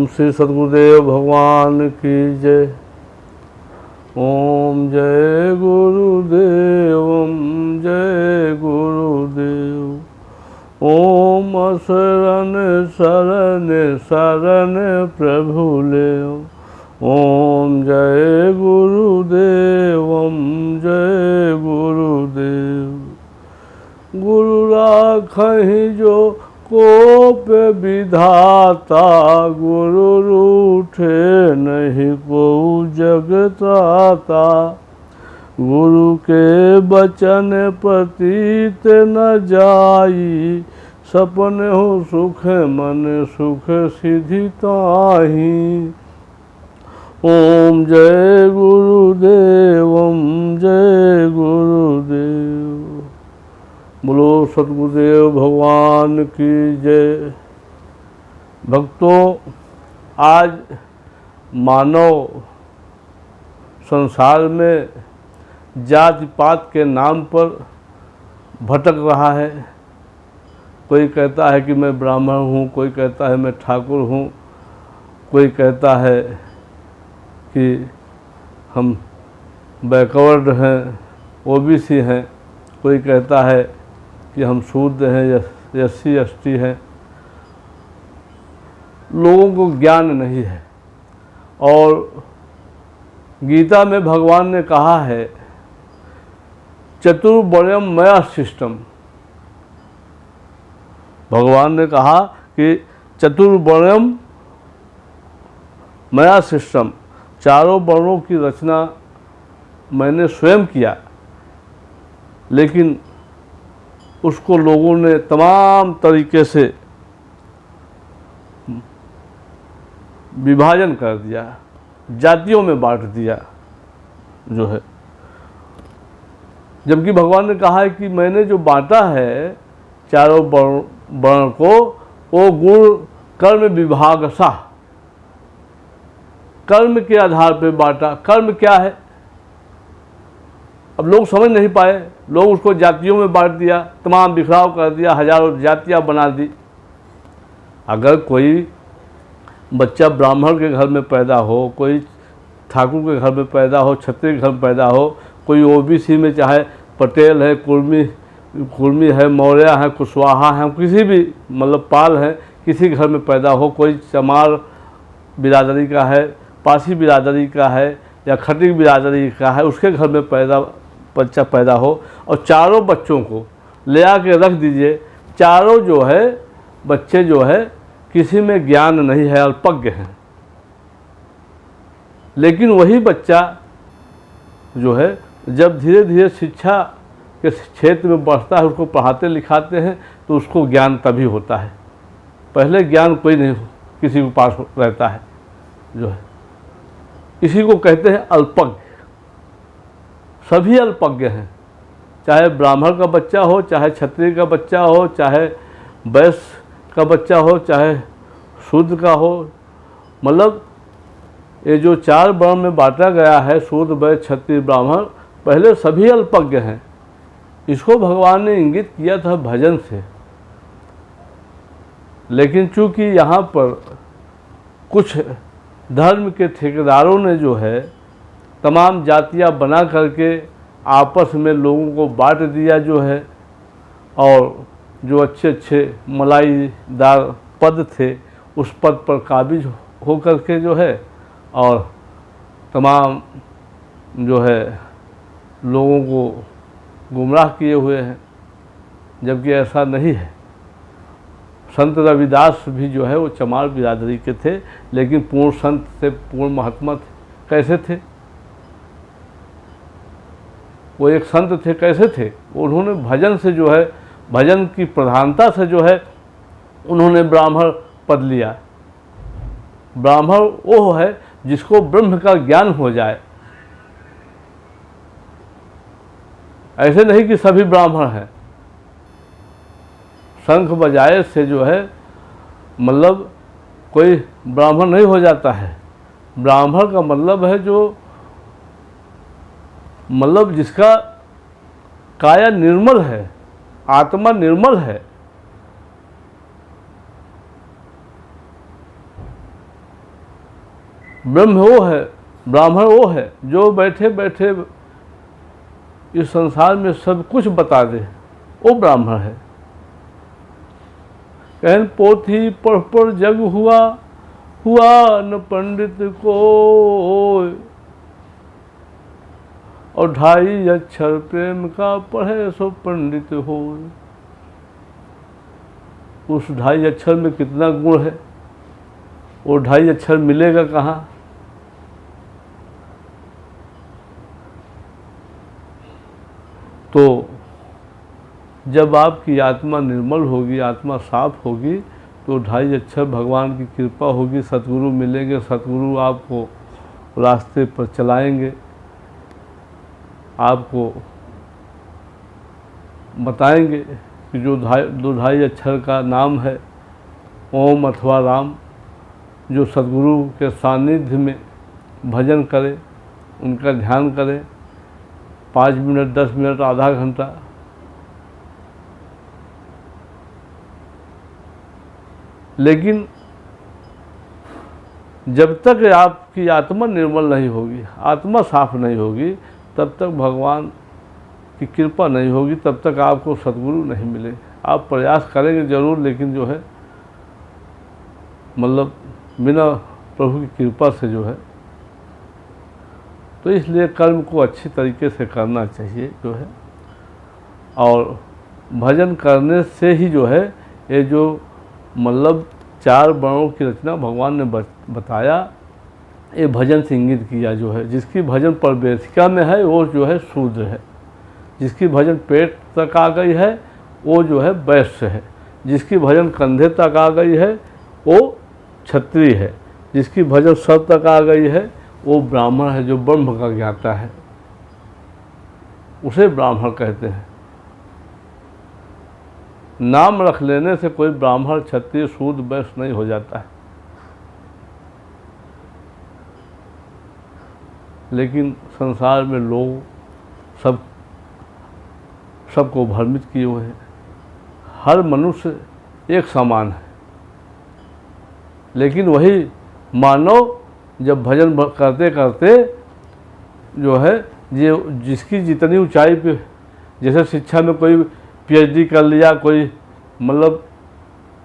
ओम श्री सद्गुरुदेव भगवान की जय। ओम जय गुरुदेव, ओम जय गुरुदेव। ओम शरण शरण शरण प्रभु ले। ओम जय गुरुदेव, ओम जय गुरुदेव। गुरु राखहि जो कोप विधाता, गुरु रूठे नहीं को जगताता। गुरु के बचन पतित न जाई, सपने हो सुख मन सुख सिद्धि ताहि। ओम जय गुरुदेव, ओम जय गुरुदेव। बोलो सद्गुरुदेव भगवान की जय। भक्तों, आज मानव संसार में जाति पात के नाम पर भटक रहा है। कोई कहता है कि मैं ब्राह्मण हूँ, कोई कहता है मैं ठाकुर हूँ, कोई कहता है कि हम बैकवर्ड हैं, ओबीसी हैं, कोई कहता है कि हम शूद्र हैं, SC ST हैं। लोगों को ज्ञान नहीं है। और गीता में भगवान ने कहा है चतुर्वर्ण्यम मया सिस्टम। भगवान ने कहा कि चतुर्वर्ण्यम मया सिस्टम, चारों वर्णों की रचना मैंने स्वयं किया, लेकिन उसको लोगों ने तमाम तरीके से विभाजन कर दिया, जातियों में बांट दिया जो है। जबकि भगवान ने कहा है कि मैंने जो बांटा है चारों वर्ण को, वो गुण कर्म विभाग सा, कर्म के आधार पर बांटा। कर्म क्या है अब लोग समझ नहीं पाए, लोग उसको जातियों में बांट दिया, तमाम बिखराव कर दिया, हजारों जातियां बना दी। अगर कोई बच्चा ब्राह्मण के घर में पैदा हो, कोई ठाकुर के घर में पैदा हो, क्षत्रिय के घर में पैदा हो, कोई ओबीसी में, चाहे पटेल है, कुर्मी है, मौर्य है, कुशवाहा है, किसी भी मतलब पाल है, किसी घर में पैदा हो, कोई चमार बिरादरी का है, पासी बिरादरी का है, या खटिक बिरादरी का है, उसके घर में बच्चा पैदा हो, और चारों बच्चों को ले आके रख दीजिए, चारों जो है बच्चे जो है किसी में ज्ञान नहीं है, अल्पज्ञ हैं। लेकिन वही बच्चा जो है जब धीरे धीरे शिक्षा के क्षेत्र में बढ़ता है, उसको पढ़ाते लिखाते हैं, तो उसको ज्ञान तभी होता है। पहले ज्ञान कोई नहीं किसी के पास रहता है जो है। इसी को कहते हैं अल्पज्ञ। सभी अल्पज्ञ हैं, चाहे ब्राह्मण का बच्चा हो, चाहे क्षत्रिय का बच्चा हो, चाहे वैश्य का बच्चा हो, चाहे शूद्र का हो। मतलब ये जो चार वर्ण में बांटा गया है, शूद्र वैश्य क्षत्रिय ब्राह्मण, पहले सभी अल्पज्ञ हैं। इसको भगवान ने इंगित किया था भजन से। लेकिन चूंकि यहाँ पर कुछ धर्म के ठेकेदारों ने जो है तमाम जातियां बना करके आपस में लोगों को बांट दिया जो है, और जो अच्छे अच्छे मलाईदार पद थे उस पद पर काबिज हो करके जो है, और तमाम जो है लोगों को गुमराह किए हुए हैं। जबकि ऐसा नहीं है। संत रविदास भी जो है वो चमार बिरादरी के थे, लेकिन पूर्ण संत थे, पूर्ण महात्मा थे। कैसे थे वो? एक संत थे। कैसे थे? उन्होंने भजन से जो है, भजन की प्रधानता से जो है उन्होंने ब्राह्मण पद लिया। ब्राह्मण वो है जिसको ब्रह्म का ज्ञान हो जाए। ऐसे नहीं कि सभी ब्राह्मण हैं। शंख बजाए से जो है मतलब कोई ब्राह्मण नहीं हो जाता है। ब्राह्मण का मतलब है जो मतलब जिसका काया निर्मल है, आत्मा निर्मल है। ब्रह्म वो है, ब्राह्मण वो है जो बैठे बैठे इस संसार में सब कुछ बता दे, वो ब्राह्मण है। कहन पोथी पढ़ पढ़ जग हुआ, हुआ न पंडित को, और 2.5 अक्षर प्रेम का पढ़े सो पंडित हो। उस 2.5 अक्षर में कितना गुण है, वो 2.5 अक्षर मिलेगा कहाँ? तो जब आपकी आत्मा निर्मल होगी, आत्मा साफ होगी, तो 2.5 अक्षर भगवान की कृपा होगी, सतगुरु मिलेंगे, सतगुरु आपको रास्ते पर चलाएंगे, आपको बताएंगे कि जो 2.5 अक्षर का नाम है ओम अथवा राम, जो सतगुरु के सानिध्य में भजन करे, उनका ध्यान करे, 5 मिनट 10 मिनट आधा घंटा, लेकिन जब तक आपकी आत्मा निर्मल नहीं होगी, आत्मा साफ नहीं होगी, तब तक भगवान की कृपा नहीं होगी, तब तक आपको सद्गुरु नहीं मिले। आप प्रयास करेंगे ज़रूर, लेकिन जो है मतलब बिना प्रभु की कृपा से जो है, तो इसलिए कर्म को अच्छी तरीके से करना चाहिए जो है। और भजन करने से ही जो है ये जो मतलब 4 वर्णों की रचना भगवान ने बताया, ये भजन से इंगित किया जो है। जिसकी भजन परवेशिका में है वो जो है शूद्र है, जिसकी भजन पेट तक आ गई है वो जो है वैश्य है, जिसकी भजन कंधे तक आ गई है वो क्षत्रिय है, जिसकी भजन सर तक आ गई है वो ब्राह्मण है, जो ब्रह्म का ज्ञाता है, उसे ब्राह्मण कहते हैं। नाम रख लेने से कोई ब्राह्मण क्षत्रिय शूद्र वैश्य नहीं हो जाता है, लेकिन संसार में लोग सबको भ्रमित किए हुए हैं। हर मनुष्य एक समान है, लेकिन वही मानव जब भजन करते करते जो है जिसकी जितनी ऊंचाई पे, जैसे शिक्षा में कोई पीएचडी कर लिया, कोई मतलब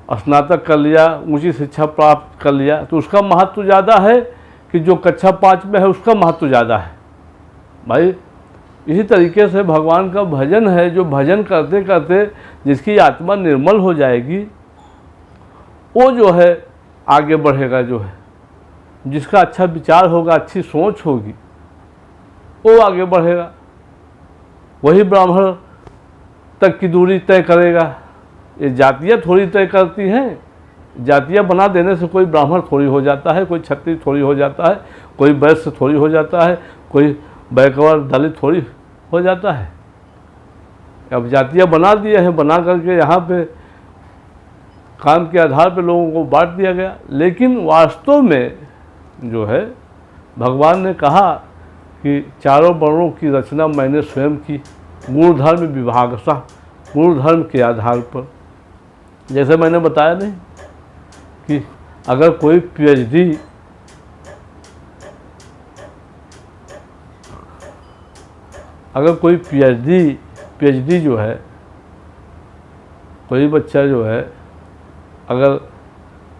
स्नातक कर लिया, ऊंची शिक्षा प्राप्त कर लिया, तो उसका महत्व ज़्यादा है कि जो कक्षा 5 में है उसका महत्व ज़्यादा है। भाई इसी तरीके से भगवान का भजन है, जो भजन करते करते जिसकी आत्मा निर्मल हो जाएगी वो जो है आगे बढ़ेगा, जो है जिसका अच्छा विचार होगा, अच्छी सोच होगी, वो आगे बढ़ेगा, वही ब्राह्मण तक की दूरी तय करेगा। ये जातियाँ थोड़ी तय करती हैं, जातियाँ बना देने से कोई ब्राह्मण थोड़ी हो जाता है, कोई क्षत्रिय थोड़ी हो जाता है, कोई वैश्य थोड़ी हो जाता है, कोई बैकवर्ड दलित थोड़ी हो जाता है। अब जातियाँ बना दिए हैं, बना करके यहाँ पे काम के आधार पे लोगों को बांट दिया गया, लेकिन वास्तव में जो है भगवान ने कहा कि 4 वर्णों की रचना मैंने स्वयं की, गुण धर्म विभागशः, गुण धर्म के आधार पर। जैसे मैंने बताया नहीं कि अगर कोई पीएचडी जो है, कोई बच्चा जो है अगर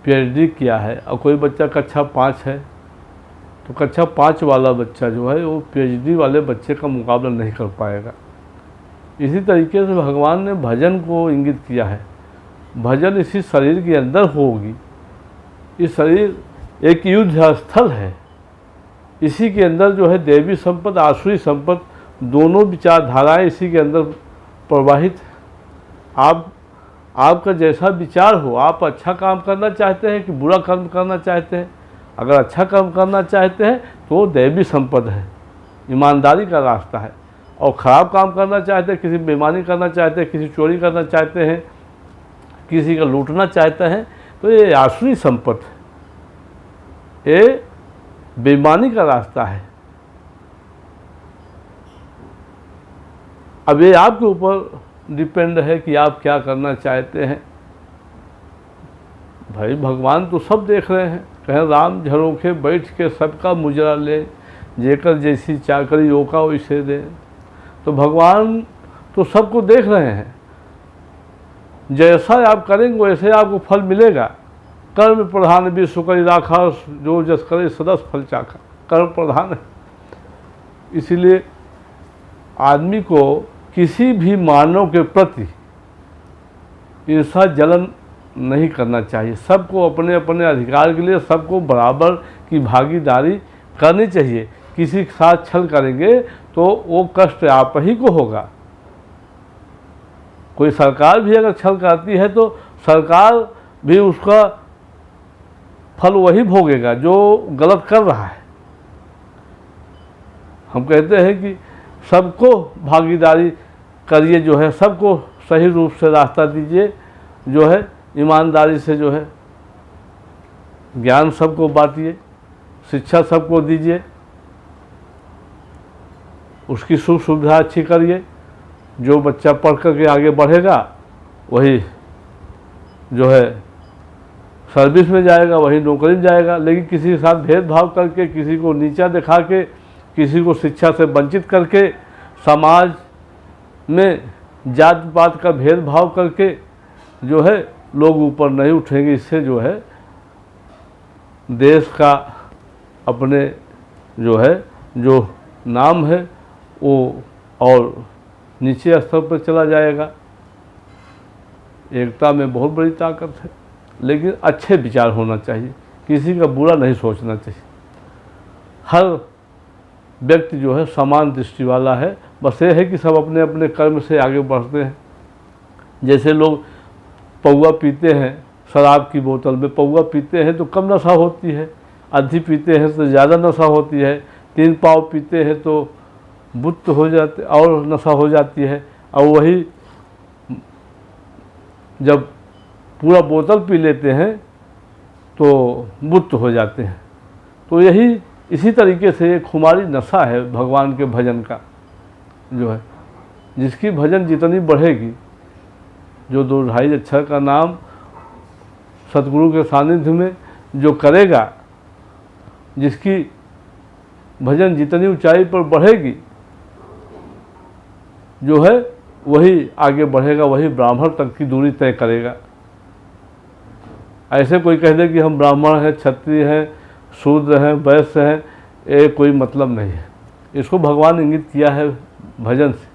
पीएचडी किया है और कोई बच्चा कक्षा 5 है, तो कक्षा 5 वाला बच्चा जो है वो पीएचडी वाले बच्चे का मुकाबला नहीं कर पाएगा। इसी तरीके से भगवान ने भजन को इंगित किया है। भजन इसी शरीर के अंदर होगी। इस शरीर एक युद्ध स्थल है, इसी के अंदर जो है देवी संपद, आसुरी संपद, दोनों विचारधाराएं इसी के अंदर प्रवाहित। आपका जैसा विचार हो, आप अच्छा काम करना चाहते हैं कि बुरा कर्म करना चाहते हैं। अगर अच्छा कर्म करना चाहते हैं तो देवी संपद है, ईमानदारी का रास्ता है, और ख़राब काम करना चाहते हैं, किसी बेईमानी करना चाहते हैं, किसी चोरी करना चाहते हैं, किसी का लूटना चाहते हैं, तो ये आसुरी संपद है, ये बेईमानी का रास्ता है। अब ये आपके ऊपर डिपेंड है कि आप क्या करना चाहते हैं। भाई भगवान तो सब देख रहे हैं, कहें राम झरोखे बैठ के सबका मुजरा ले, जेकर जैसी चाकरी ओका वैसे दे। तो भगवान तो सबको देख रहे हैं, जैसा आप करेंगे वैसे आपको फल मिलेगा। कर्म प्रधान विश्व करी राखा, जो जस करे सदस फल चाखा। कर्म प्रधान है, इसीलिए आदमी को किसी भी मानव के प्रति ईर्षा जलन नहीं करना चाहिए। सबको अपने अपने अधिकार के लिए सबको बराबर की भागीदारी करनी चाहिए। किसी के साथ छल करेंगे तो वो कष्ट आप ही को होगा। कोई सरकार भी अगर छल करती है तो सरकार भी उसका फल वही भोगेगा जो गलत कर रहा है। हम कहते हैं कि सबको भागीदारी करिए, जो है सबको सही रूप से रास्ता दीजिए, जो है ईमानदारी से जो है ज्ञान सबको बांटिए, शिक्षा सबको दीजिए, उसकी सुख सुविधा अच्छी करिए। जो बच्चा पढ़ कर के आगे बढ़ेगा वही जो है सर्विस में जाएगा, वही नौकरी में जाएगा। लेकिन किसी के साथ भेदभाव करके, किसी को नीचा दिखा के, किसी को शिक्षा से वंचित करके, समाज में जात पात का भेदभाव करके जो है लोग ऊपर नहीं उठेंगे। इससे जो है देश का अपने जो है जो नाम है वो और नीचे स्तर पर चला जाएगा। एकता में बहुत बड़ी ताकत है, लेकिन अच्छे विचार होना चाहिए, किसी का बुरा नहीं सोचना चाहिए। हर व्यक्ति जो है समान दृष्टि वाला है, बस ये है कि सब अपने अपने कर्म से आगे बढ़ते हैं। जैसे लोग पौवा पीते हैं, शराब की बोतल में पौवा पीते हैं तो कम नशा होती है, आधी पीते हैं तो ज़्यादा नशा होती है, 3 पाव पीते हैं तो बुत्त हो जाते और नशा हो जाती है, और वही जब पूरा बोतल पी लेते हैं तो बुत्त हो जाते हैं। तो यही इसी तरीके से एक खुमारी नशा है भगवान के भजन का, जो है जिसकी भजन जितनी बढ़ेगी, जो 2 ढाई अक्षर का नाम सतगुरु के सानिध्य में जो करेगा, जिसकी भजन जितनी ऊंचाई पर बढ़ेगी जो है वही आगे बढ़ेगा, वही ब्राह्मण तक की दूरी तय करेगा। ऐसे कोई कह दे कि हम ब्राह्मण हैं, क्षत्रिय हैं, शूद्र हैं, वैश्य हैं, ये कोई मतलब नहीं है। इसको भगवान इंगित किया है भजन से,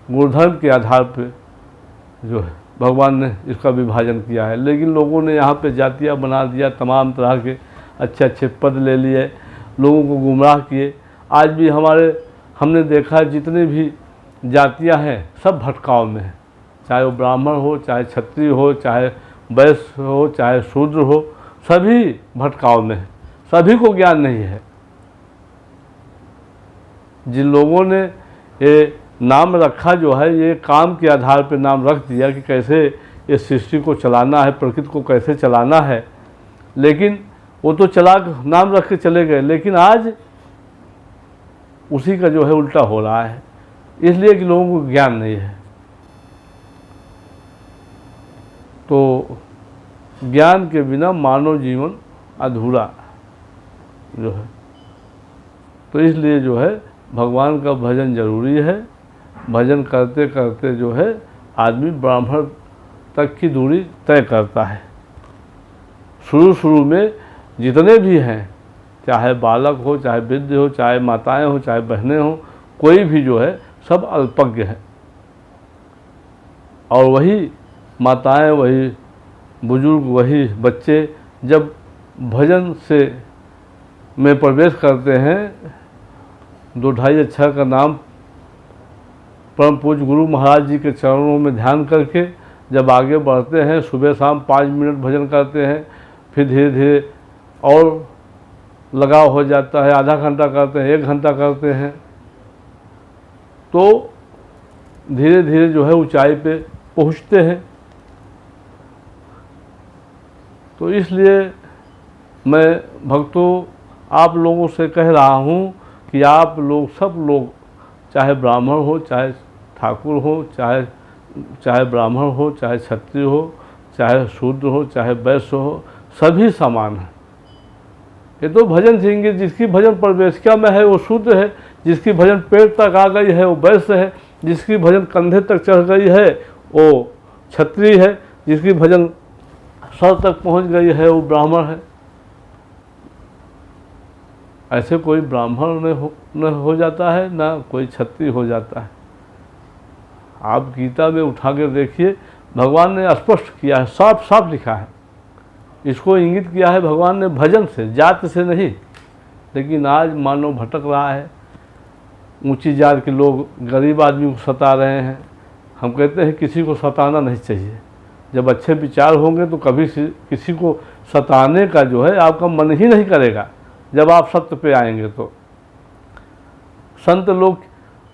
गुणधर्म के आधार पे जो है भगवान ने इसका विभाजन किया है। लेकिन लोगों ने यहाँ पे जातियाँ बना दिया, तमाम तरह के अच्छे अच्छे पद ले लिए, लोगों को गुमराह किए। आज भी हमने देखा जितने भी जातियाँ हैं सब भटकाव में हैं, चाहे वो ब्राह्मण हो, चाहे क्षत्रिय हो, चाहे वैश्य हो, चाहे शूद्र हो, सभी भटकाव में हैं, सभी को ज्ञान नहीं है। जिन लोगों ने ये नाम रखा जो है, ये काम के आधार पर नाम रख दिया कि कैसे इस सृष्टि को चलाना है, प्रकृति को कैसे चलाना है, लेकिन वो तो चलाक नाम रख के चले गए। लेकिन आज उसी का जो है उल्टा हो रहा है, इसलिए कि लोगों को ज्ञान नहीं है। तो ज्ञान के बिना मानव जीवन अधूरा जो है, तो इसलिए जो है भगवान का भजन जरूरी है। भजन करते करते जो है आदमी ब्राह्मण तक की दूरी तय करता है। शुरू में जितने भी हैं, चाहे बालक हो, चाहे वृद्ध हो, चाहे माताएं हो, चाहे बहनें हो, कोई भी जो है सब अल्पज्ञ है। और वही माताएं, वही बुजुर्ग, वही बच्चे जब भजन से में प्रवेश करते हैं, 2 ढाई अक्षर का नाम परम पूज्य गुरु महाराज जी के चरणों में ध्यान करके जब आगे बढ़ते हैं, सुबह शाम 5 मिनट भजन करते हैं, फिर धीरे धीरे और लगाव हो जाता है, आधा घंटा करते हैं, 1 घंटा करते हैं, तो धीरे धीरे जो है ऊंचाई पे पहुंचते हैं। तो इसलिए मैं भक्तों आप लोगों से कह रहा हूँ कि आप लोग, सब लोग, चाहे ब्राह्मण हो, चाहे ठाकुर हो, चाहे ब्राह्मण हो, चाहे क्षत्रिय हो, चाहे शूद्र हो, चाहे वैश्य हो, सभी समान हैं। ये तो भजन सिंह, जिसकी भजन प्रवेशिका में है वो शुद्ध है, जिसकी भजन पेट तक आ गई है वो वैश्य है, जिसकी भजन कंधे तक चढ़ गई है वो क्षत्रिय है, जिसकी भजन सर तक पहुंच गई है वो ब्राह्मण है। ऐसे कोई ब्राह्मण न हो जाता है, ना कोई क्षत्रिय हो जाता है। आप गीता में उठा कर देखिए, भगवान ने स्पष्ट किया है, साफ साफ लिखा है। इसको इंगित किया है भगवान ने भजन से, जात से नहीं। लेकिन आज मानव भटक रहा है, ऊंची जात के लोग गरीब आदमी को सता रहे हैं। हम कहते हैं किसी को सताना नहीं चाहिए। जब अच्छे विचार होंगे तो कभी किसी को सताने का जो है आपका मन ही नहीं करेगा, जब आप सत्य पे आएंगे तो। संत लोग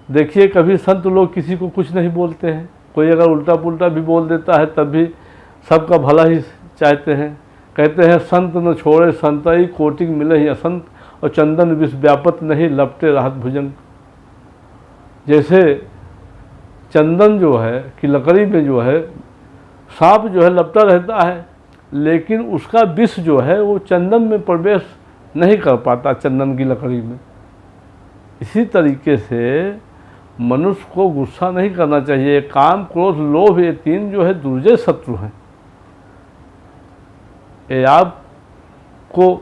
देखिए, कभी संत लोग किसी को कुछ नहीं बोलते हैं। कोई अगर उल्टा पुल्टा भी बोल देता है तब भी सबका भला ही चाहते हैं। कहते हैं संत न छोड़े संतई, कोटिक मिले ही असंत, और चंदन विष व्यापत नहीं, लपटे राहत भुजंग। जैसे चंदन जो है कि लकड़ी में जो है सांप जो है लपटा रहता है, लेकिन उसका विष जो है वो चंदन में प्रवेश नहीं कर पाता, चंदन की लकड़ी में। इसी तरीके से मनुष्य को गुस्सा नहीं करना चाहिए। काम, क्रोध, लोभ, ये तीन जो है दुर्जय शत्रु हैं। ये आपको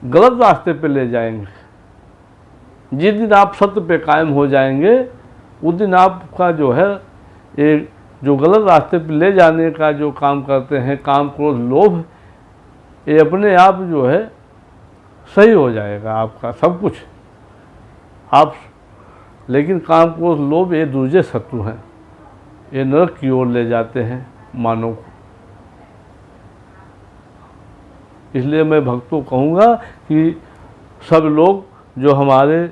गलत रास्ते पे ले जाएंगे। जिस दिन आप सत्य पे कायम हो जाएंगे उस दिन आपका जो है ये जो गलत रास्ते पे ले जाने का जो काम करते हैं, काम, क्रोध, लोभ, ये अपने आप जो है सही हो जाएगा आपका सब कुछ। आप लेकिन काम, क्रोध, लोभ ये दूसरे शत्रु हैं, ये नरक की ओर ले जाते हैं मानव को। इसलिए मैं भक्तों को कहूँगा कि सब लोग जो हमारे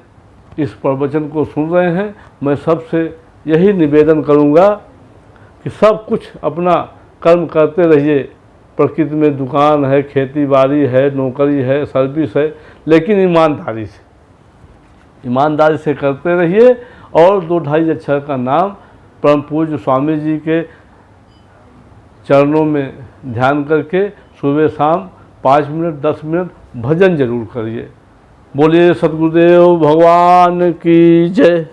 इस प्रवचन को सुन रहे हैं, मैं सबसे यही निवेदन करूँगा कि सब कुछ अपना कर्म करते रहिए। प्रकृति में दुकान है, खेती बाड़ी है, नौकरी है, सर्विस है, लेकिन ईमानदारी से करते रहिए। और 2-2.5 अक्षर का नाम परम पूज्य स्वामी जी के चरणों में ध्यान करके सुबह शाम 5 मिनट 10 मिनट भजन जरूर करिए। बोलिए सतगुरुदेव भगवान की जय।